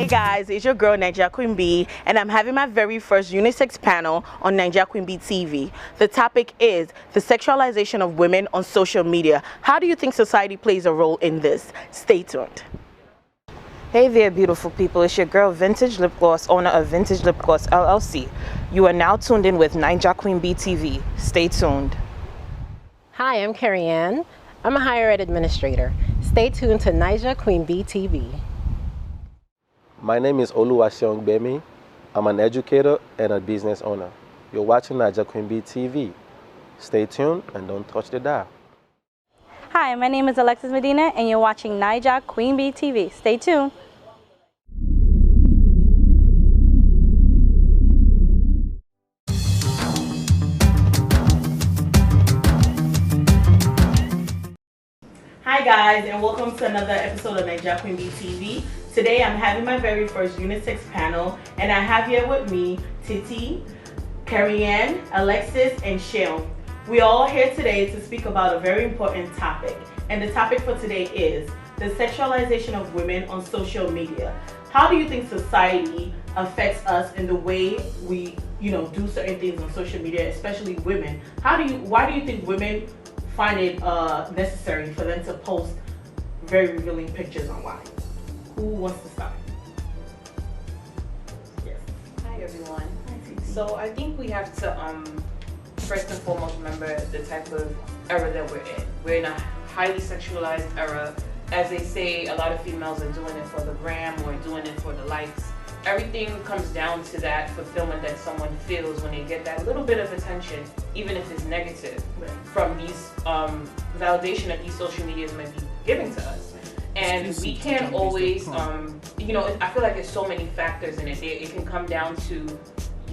Hey guys, it's your girl Nigeria Queen B, and I'm having my very first UNISEX panel on Nigeria Queen B TV. The topic is the sexualization of women on social media. How do you think society plays a role in this? Stay tuned. Hey there, beautiful people. It's your girl Vintage Lip Gloss, owner of Vintage Lip Gloss LLC. You are now tuned in with Nigeria Queen B TV. Stay tuned. Hi, I'm Carrie Ann. I'm a higher ed administrator. Stay tuned to Nigeria Queen B TV. My name is Oluwaseun Gbemi. I'm an educator and a business owner. You're watching Nigeria Queen B TV. Stay tuned and don't touch the dial. Hi, my name is Alexis Medina and you're watching Nigeria Queen B TV. Stay tuned. Hi guys, and welcome to another episode of Nigeria Queen B TV. Today I'm having my very first UNISEX panel, and I have here with me Titi, Carrie Ann, Alexis, and Sheil. We are all here today to speak about a very important topic, and the topic for today is the sexualization of women on social media. How do you think society affects us in the way we, do certain things on social media, especially women? Why do you think women find it necessary for them to post very revealing pictures online? Who wants to start? Yes. Hi everyone. Hi, Titi. So I think we have to first and foremost remember the type of era that we're in. We're in a highly sexualized era. As they say, a lot of females are doing it for the gram or doing it for the likes. Everything comes down to that fulfillment that someone feels when they get that little bit of attention, even if it's negative, from these validation that these social medias might be giving to us. And we can't always, I feel like there's so many factors in it. It can come down to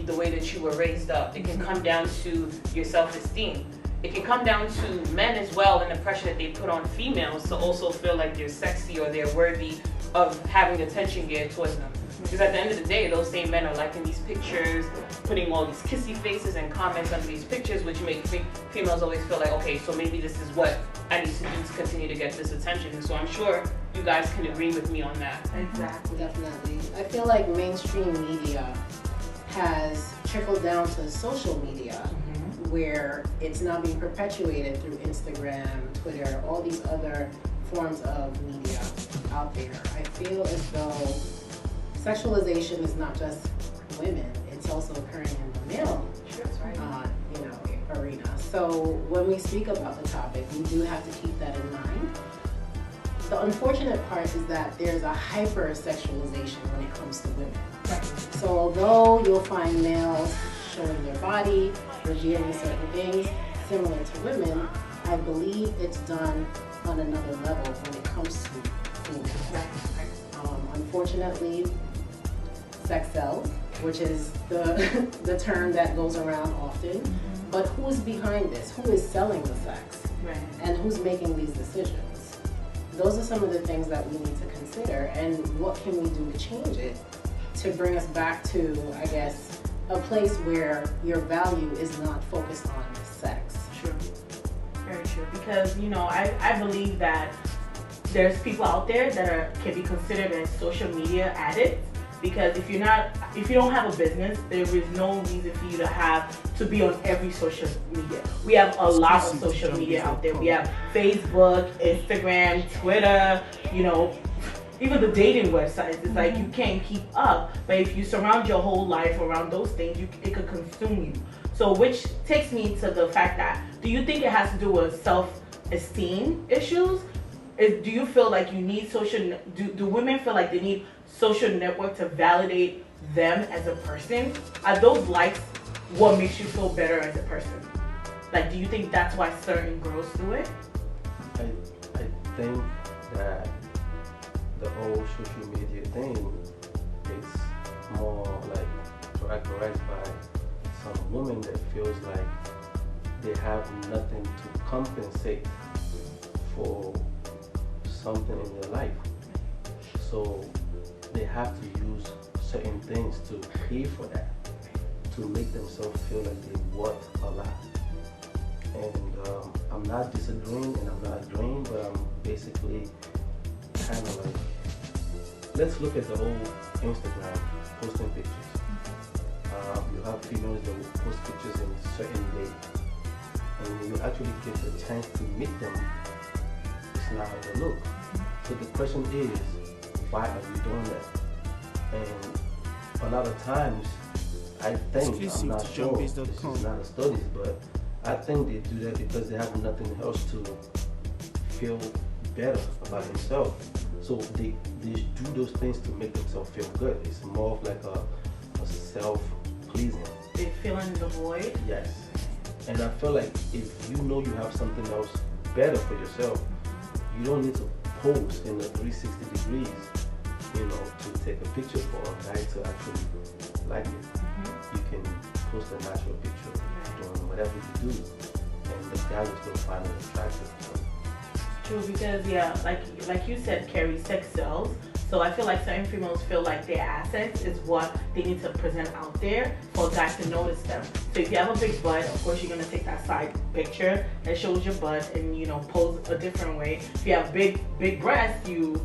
the way that you were raised up. It can come down to your self-esteem. It can come down to men as well and the pressure that they put on females to also feel like they're sexy or they're worthy of having attention geared towards them. Because at the end of the day, those same men are liking these pictures, putting all these kissy faces and comments under these pictures, which make females always feel like, okay, so maybe this is what I need to do to continue to get this attention. And so I'm sure you guys can agree with me on that. Exactly. Definitely. I feel like mainstream media has trickled down to social media, where it's now being perpetuated through Instagram, Twitter, all these other forms of media out there. I feel as though sexualization is not just women, it's also occurring in the male arena. So when we speak about the topic, we do have to keep that in mind. The unfortunate part is that there's a hyper-sexualization when it comes to women. So although you'll find males showing their body, revealing certain things similar to women, I believe it's done on another level when it comes to females. Unfortunately, sex sells, which is the term that goes around often. But who's behind this? Who is selling the sex? Right. And who's making these decisions? Those are some of the things that we need to consider, and what can we do to change it to bring us back to, I guess, a place where your value is not focused on sex. True. Very true. Because, I believe that there's people out there that can be considered as social media addicts, because if you don't have a business, there is no reason for you to be on every social media. We have a lot of social media out there. We have Facebook, Instagram, Twitter, even the dating websites. It's like you can't keep up, but if you surround your whole life around those things, it could consume you. So which takes me to the fact that, do you think it has to do with self-esteem issues? Do you feel like you need do women feel like they need social network to validate them as a person? Are those likes what makes you feel better as a person? Like, do you think that's why certain girls do it? I think that the whole social media thing is more like characterized by some women that feels like they have nothing to compensate for something in their life. So they have to use certain things to pay for that, to make themselves feel like they're worth a lot. And I'm not disagreeing and I'm not agreeing, but I'm basically kind of like let's look at the whole Instagram posting pictures. You have females that will post pictures in certain days, and when you actually get the chance to meet them, it's not how they look. So the question is, why are we doing that? And a lot of times, I think, I'm not sure, this is not a study, but I think they do that because they have nothing else to feel better about themselves. So they do those things to make themselves feel good. It's more of like a self-pleasing. They fill in the void. Yes. And I feel like if you know you have something else better for yourself, you don't need to pose in the 360 degrees, to take a picture for a guy to actually like it. You can post a natural picture doing whatever you do, and the guy will still find it attractive. So. True, because like you said, Carrie, sex sells. So I feel like certain females feel like their assets is what they need to present out there for guys to notice them. So if you have a big butt, of course you're gonna take that side picture that shows your butt and pose a different way. If you have big breasts, you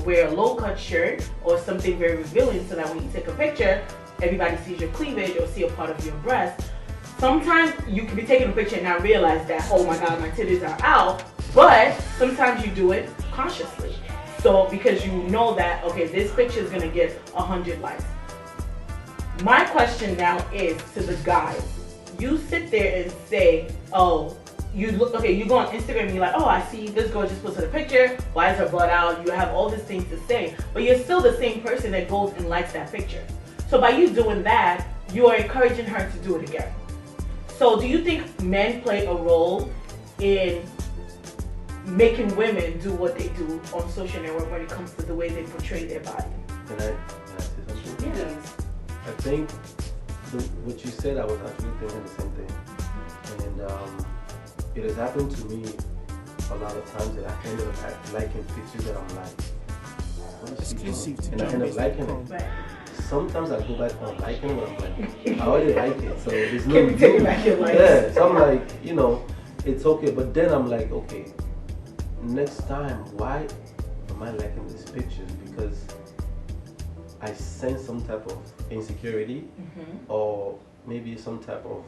wear a low cut shirt or something very revealing so that when you take a picture, everybody sees your cleavage or see a part of your breast. Sometimes you can be taking a picture and not realize that, oh my God, my titties are out, but sometimes you do it consciously. So because you know that, okay, this picture is gonna get 100 likes. My question now is to the guys. You sit there and say, oh, you go on Instagram and you're like, oh, I see this girl just posted a picture. Why is her butt out? You have all these things to say, but you're still the same person that goes and likes that picture. So by you doing that, you are encouraging her to do it again. So do you think men play a role in making women do what they do on social network when it comes to the way they portray their body? Can I say something? Yes. I think what you said, I was actually thinking the same thing. And it has happened to me a lot of times that I end up liking pictures that I'm like, what is she doing? And I end up liking it. Right. Sometimes I go back on liking it, but I'm like, I already like it, so there's no Can we take back your likes? Yeah, so I'm like, it's okay. But then I'm like, okay, next time, why am I liking these pictures? Because I sense some type of insecurity, or maybe some type of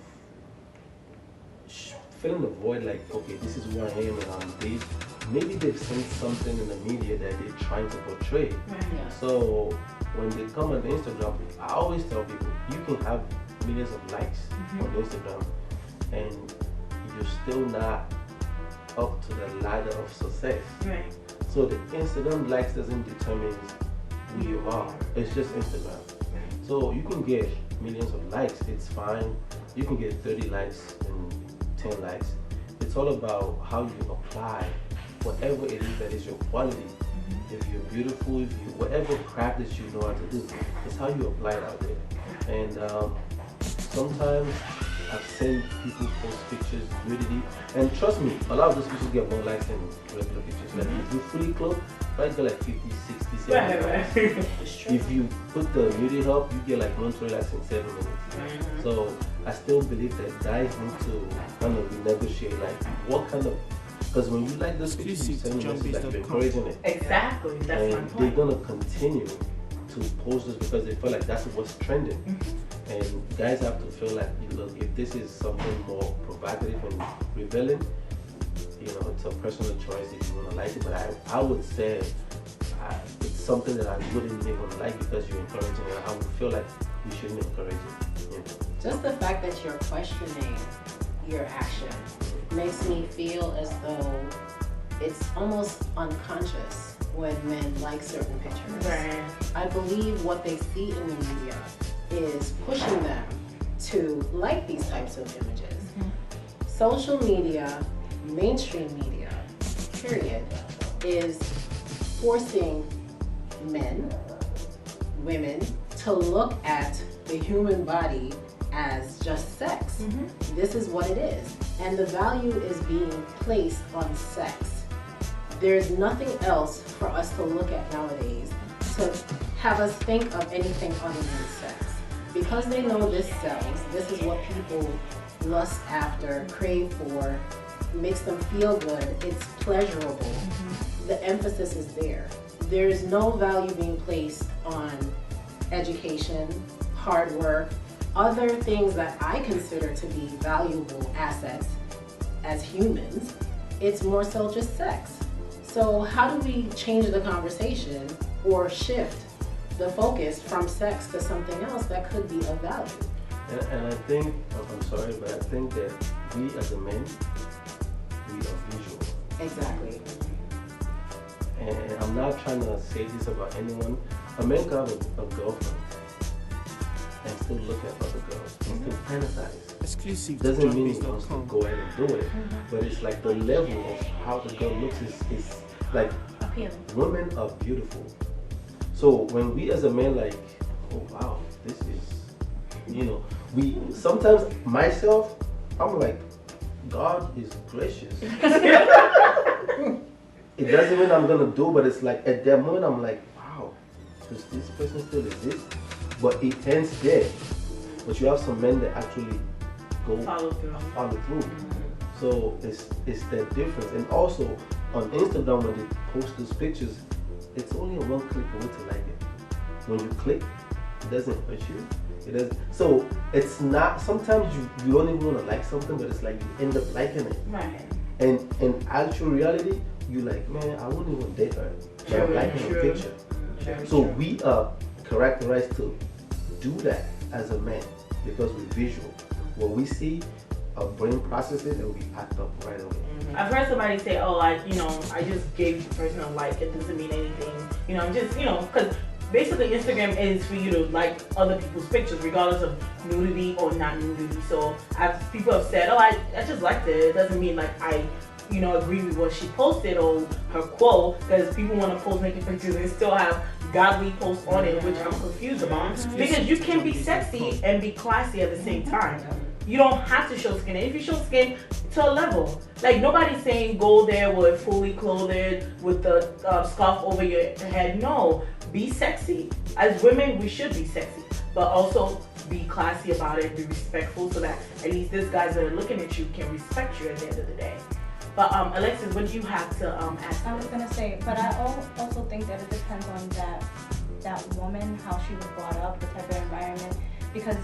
filling the void, like, okay, this is who I am and I'm this. Maybe they've seen something in the media that they're trying to portray. Yeah. So when they come on Instagram, I always tell people, you can have millions of likes on Instagram and you're still not up to the ladder of success. Right. So the Instagram likes doesn't determine who you are. It's just Instagram. So you can get millions of likes, it's fine. You can get 30 likes and 10 likes. It's all about how you apply whatever it is that is your quality. If you're beautiful, whatever craft that you know how to do, it's how you apply it out there. And sometimes I've seen people post pictures nudity, and trust me, a lot of those pictures get more likes than regular pictures. Like if you're fully clothed, you get like 50, 60, 70 likes. If you put the nudity up, you get like 120 likes in 7 minutes. So I still believe that guys need to kind of renegotiate, like what kind of, because when you like this picture, you send a message like you're encouraging it. Exactly, that's my And point. they're gonna continue to post this because they feel like that's what's trending. And guys have to feel like, look, if this is something more provocative and revealing, it's a personal choice if you want to like it. But I would say it's something that I wouldn't even like because you're encouraging it. I would feel like you shouldn't encourage it. Just the fact that you're questioning your action makes me feel as though it's almost unconscious when men like certain pictures. Right. I believe what they see in the media is pushing them to like these types of images. Social media, mainstream media, period, is forcing men, women, to look at the human body as just sex. This is what it is. And the value is being placed on sex. There's nothing else for us to look at nowadays to have us think of anything other than sex. Because they know this sells, this is what people lust after, crave for, makes them feel good, it's pleasurable. The emphasis is there. there's no value being placed on education, hard work, other things that I consider to be valuable assets as humans. It's more so just sex. So how do we change the conversation or shift the focus from sex to something else that could be of value? And I think, I'm sorry, but I think that we as a men, we are visual. Exactly. And I'm not trying to say this about anyone. A man can have a girlfriend and still look at other girls and still fantasize. Exclusive. Doesn't mean he wants to go ahead and do it, but it's like the level of how the girl looks is like, Appealing. women are beautiful. So when we as a man like, oh wow, this is, you know, we sometimes myself, I'm like, God is gracious. It doesn't mean I'm gonna do, but it's like at that moment I'm like, wow, does this person still exist? But it ends there. But you have some men that actually go Follow through. So it's that difference. And also on Instagram when they post those pictures, it's only a one click away to like it. When you click, it doesn't hurt you. It doesn't. So it's not. Sometimes you don't even want to like something, but it's like you end up liking it. Right. And in actual reality, you like, man, I wouldn't even date her. But I'm liking her picture. So we are characterized to do that as a man because we're visual. What we see, our brain processes and we act up right away. I've heard somebody say, oh, I just gave the person a like, it doesn't mean anything. Because basically Instagram is for you to like other people's pictures, regardless of nudity or not nudity. So as people have said, oh, I just liked it. It doesn't mean like I agree with what she posted or her quote, because people want to post naked pictures and still have godly posts on it, which I'm confused about. Because you can be sexy and be classy at the same time. You don't have to show skin. And if you show skin, to a level. Like nobody's saying go there with fully clothed with the scarf over your head. No, be sexy. As women, we should be sexy, but also be classy about it, be respectful, so that at least these guys that are looking at you can respect you at the end of the day. But Alexis, what do you have to ask? I was gonna say, but I also think that it depends on that woman, how she was brought up, the type of environment. Because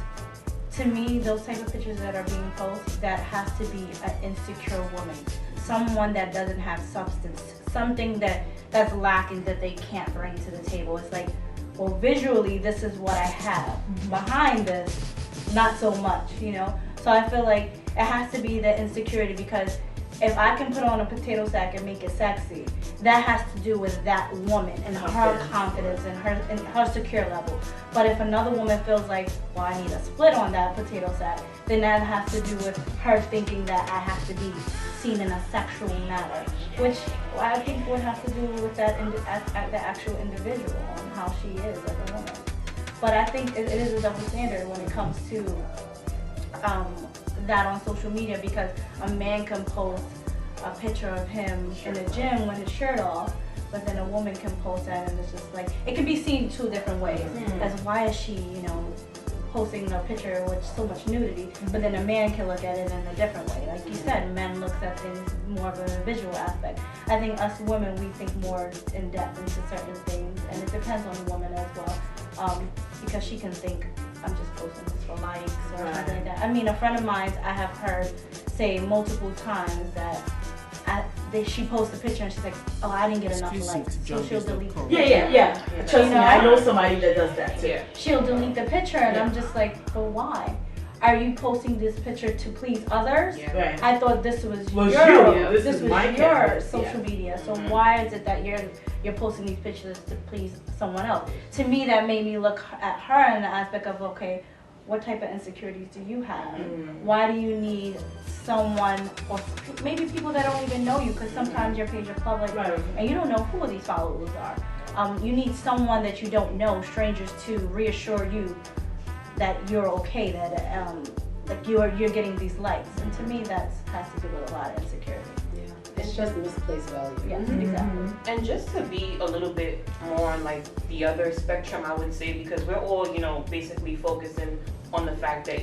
to me, those type of pictures that are being posted, that has to be an insecure woman, someone that doesn't have substance, something that's lacking that they can't bring to the table. It's like, well, visually, this is what I have. Behind this, not so much, So I feel like it has to be the insecurity, because if I can put on a potato sack and make it sexy, that has to do with that woman and her confidence and her secure level. But if another woman feels like, well, I need a split on that potato sack, then that has to do with her thinking that I have to be seen in a sexual manner, which I think would have to do with the actual individual and how she is as a woman. But I think it is a double standard when it comes to that on social media, because a man can post a picture of him in the gym with his shirt off, but then a woman can post that and it's just like, it can be seen two different ways. As why is she, posting a picture with so much nudity, but then a man can look at it in a different way. Like you said, men look at things more of a visual aspect. I think us women, we think more in depth into certain things, and it depends on the woman as well, because she can think, I'm just posting this for likes or something like that. I mean, a friend of mine, I have heard say multiple times that she posts a picture and she's like, oh, I didn't get enough likes, so she'll delete the picture. Yeah. Trust me, I know somebody that does that too. She'll delete the picture, and I'm just like, but why? Are you posting this picture to please others? Right. I thought this was your social media. So why is it that you're posting these pictures to please someone else? To me, that made me look at her in the aspect of, okay, what type of insecurities do you have? Why do you need someone, or maybe people that don't even know you, because sometimes your page is public and you don't know who these followers are. You need someone that you don't know, strangers, to reassure you that you're okay, that like you're getting these likes. And to me, that has to do with a lot of insecurity. It's just misplaced value. Yes, exactly. And just to be a little bit more on like the other spectrum, I would say, because we're all, basically focusing on the fact that,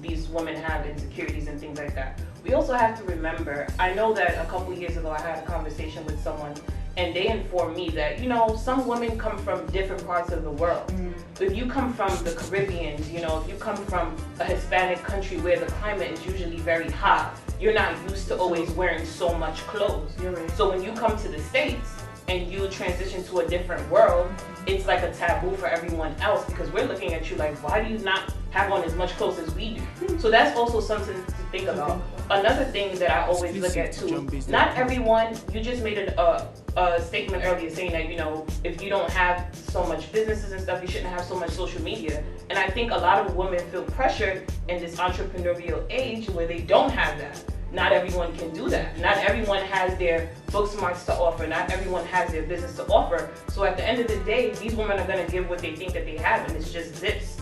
these women have insecurities and things like that. We also have to remember, I know that a couple years ago I had a conversation with someone, and they informed me that, some women come from different parts of the world. If you come from the Caribbean, if you come from a Hispanic country where the climate is usually very hot, you're not used to always wearing so much clothes. So when you come to the States and you transition to a different world, it's like a taboo for everyone else because we're looking at you like, why do you not have on as much clothes as we do? So that's also something to think about. Another thing that I always look at too, not everyone, you just made a statement earlier saying that, if you don't have so much businesses and stuff, you shouldn't have so much social media. And I think a lot of women feel pressured in this entrepreneurial age where they don't have that. Not everyone can do that. Not everyone has their book smarts to offer. Not everyone has their business to offer. So at the end of the day, these women are going to give what they think that they have, and it's just this.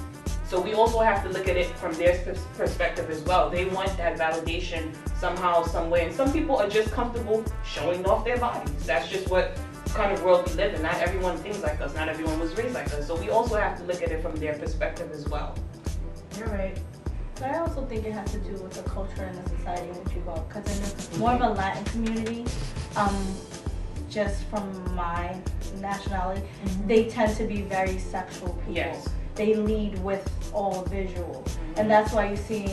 So we also have to look at it from their perspective as well. They want that validation somehow, some way. And some people are just comfortable showing off their bodies. That's just what kind of world we live in. Not everyone thinks like us. Not everyone was raised like us. So we also have to look at it from their perspective as well. You're right. But I also think it has to do with the culture and the society in which you go. Because in more of a Latin community, just from my nationality, they tend to be very sexual people. Yes. They lead with all visual. And that's why you see,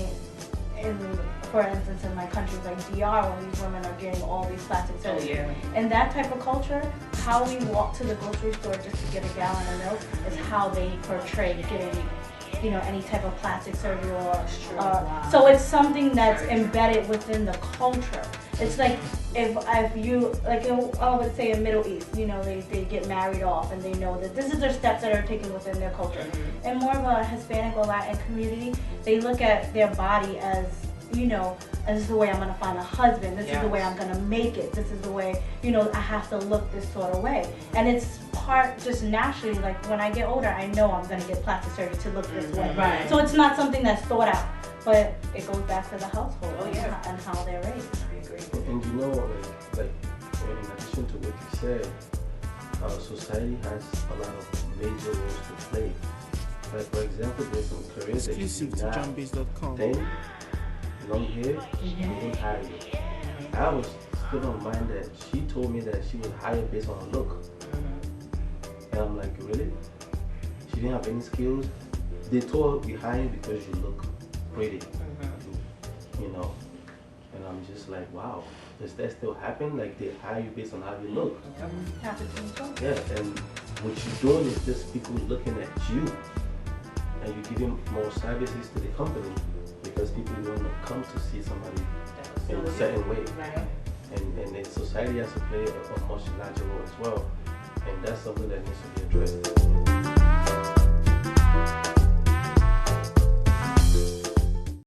for instance, in my countries like DR, when these women are getting all these plastic surgeries. And that type of culture, how we walk to the grocery store just to get a gallon of milk is how they portray getting any type of plastic surgery so it's something that's embedded within the culture. It's like if you, like I would say in Middle East, they get married off and they know that this is their steps that are taken within their culture. In more of a Hispanic or Latin community, they look at their body as, this is the way I'm gonna find a husband, this is the way I'm gonna make it, this is the way, I have to look this sort of way. And it's part just naturally, like when I get older, I know I'm gonna get plastic surgery to look this way. Right. So it's not something that's thought out, but it goes back to the household and how they're raised. I agree. And like in addition to what you said, society has a lot of major roles to play. Like for example, there's some careers that you do not think, long hair, they won't hire you. I was still on mind that she told me that she was hired based on her look. And I'm like, really? She didn't have any skills? They told her we hire you because you look pretty, And I'm just like, wow, does that still happen? Like they hire you based on how you look? Yeah, and what you're doing is just people looking at you, and you're giving more services to the company because people want to come to see somebody in a certain way. And then society has to play a much larger role as well, and that's something that needs to be addressed.